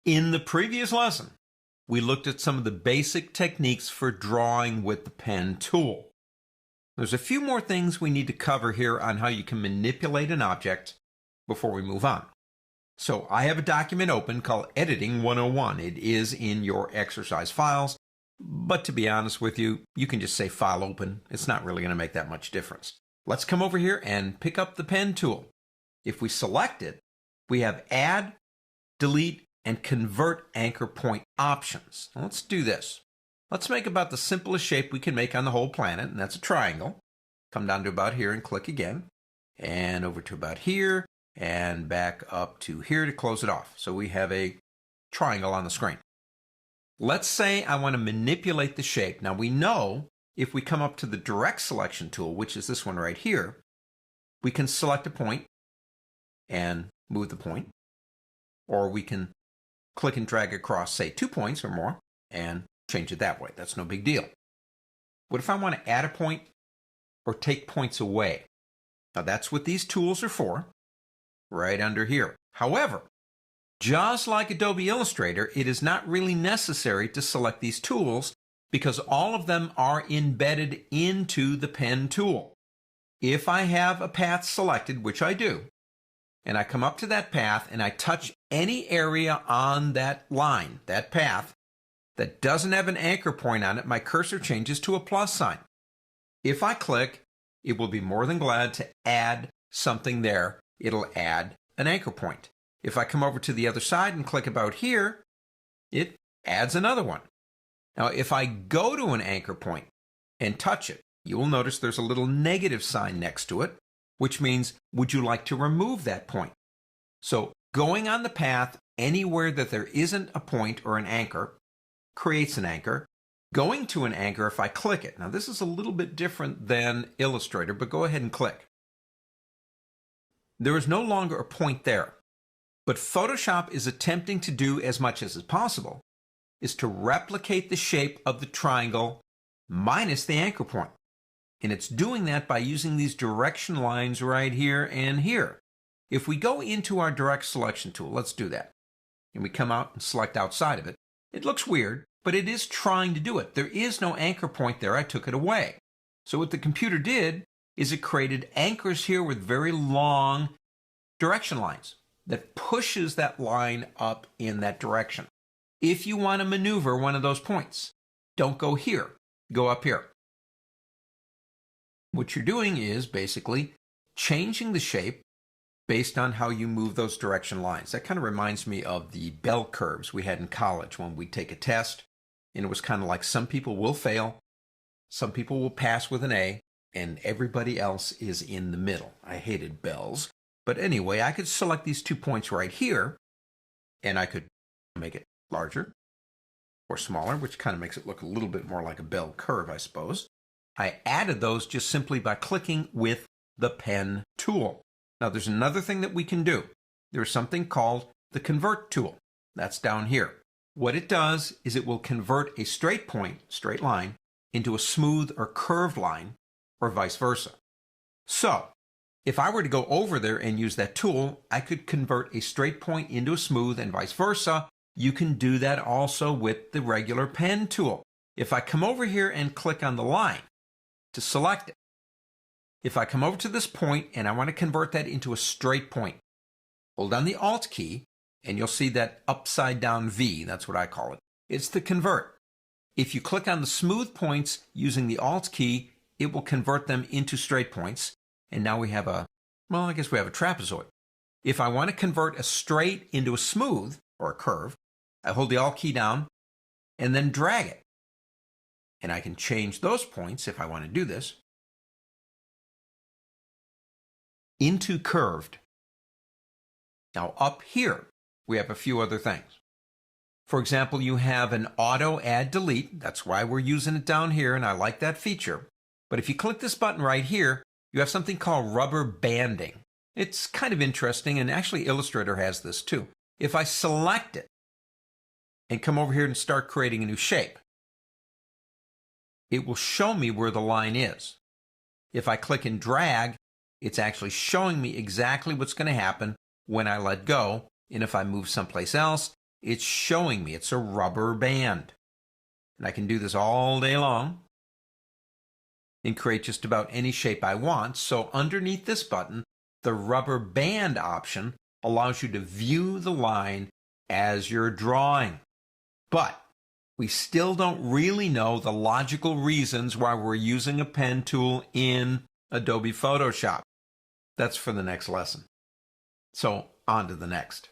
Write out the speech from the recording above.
In the previous lesson, we looked at some of the basic techniques for drawing with the pen tool. There's a few more things we need to cover here on how you can manipulate an object before we move on. So I have a document open called Editing 101. It is in your exercise files, but to be honest with you, you can just say File Open. It's not really going to make that much difference. Let's come over here and pick up the pen tool. If we select it, we have Add, Delete, and Convert Anchor Point options. Now let's do this. Let's make about the simplest shape we can make on the whole planet, and that's a triangle. Come down to about here and click again, and over to about here, and back up to here to close it off. So we have a triangle on the screen. Let's say I want to manipulate the shape. Now we know if we come up to the direct selection tool, which is this one right here, we can select a point and move the point, or we can click and drag across, say, 2 points or more, and change it that way. That's no big deal. What if I want to add a point or take points away? Now that's what these tools are for, right under here. However, just like Adobe Illustrator, it is not really necessary to select these tools because all of them are embedded into the pen tool. If I have a path selected, which I do, and I come up to that path and I touch any area on that line, that path, that doesn't have an anchor point on it, my cursor changes to a plus sign. If I click, it will be more than glad to add something there. It'll add an anchor point. If I come over to the other side and click about here, it adds another one. Now, if I go to an anchor point and touch it, you will notice there's a little negative sign next to it, which means, would you like to remove that point? So going on the path anywhere that there isn't a point or an anchor creates an anchor. Going to an anchor, if I click it. Now this is a little bit different than Illustrator, but go ahead and click. There is no longer a point there. But Photoshop is attempting to do as much as is possible, is to replicate the shape of the triangle minus the anchor point. And it's doing that by using these direction lines right here and here. If we go into our direct selection tool, let's do that. And we come out and select outside of it. It looks weird, but it is trying to do it. There is no anchor point there. I took it away. So what the computer did is it created anchors here with very long direction lines that pushes that line up in that direction. If you want to maneuver one of those points, don't go here. Go up here. What you're doing is basically changing the shape based on how you move those direction lines. That kind of reminds me of the bell curves we had in college when we take a test, and it was kind of like some people will fail, some people will pass with an A, and everybody else is in the middle. I hated bells. But anyway, I could select these 2 points right here, and I could make it larger or smaller, which kind of makes it look a little bit more like a bell curve, I suppose. I added those just simply by clicking with the pen tool. Now there's another thing that we can do. There's something called the Convert tool. That's down here. What it does is it will convert a straight point, straight line, into a smooth or curved line, or vice versa. So, if I were to go over there and use that tool, I could convert a straight point into a smooth and vice versa. You can do that also with the regular pen tool. If I come over here and click on the line to select it, if I come over to this point and I want to convert that into a straight point, hold down the Alt key and you'll see that upside down V, that's what I call it. It's the convert. If you click on the smooth points using the Alt key, it will convert them into straight points. And now we have a trapezoid. If I want to convert a straight into a smooth or a curve, I hold the Alt key down and then drag it. And I can change those points, if I want to do this, into curved. Now up here, we have a few other things. For example, you have an auto add delete. That's why we're using it down here, and I like that feature. But if you click this button right here, you have something called rubber banding. It's kind of interesting, and actually Illustrator has this too. If I select it and come over here and start creating a new shape, it will show me where the line is. If I click and drag, it's actually showing me exactly what's going to happen when I let go. And if I move someplace else, it's showing me it's a rubber band. And I can do this all day long and create just about any shape I want. So underneath this button, the rubber band option allows you to view the line as you're drawing. But we still don't really know the logical reasons why we're using a pen tool in Adobe Photoshop. That's for the next lesson. So on to the next.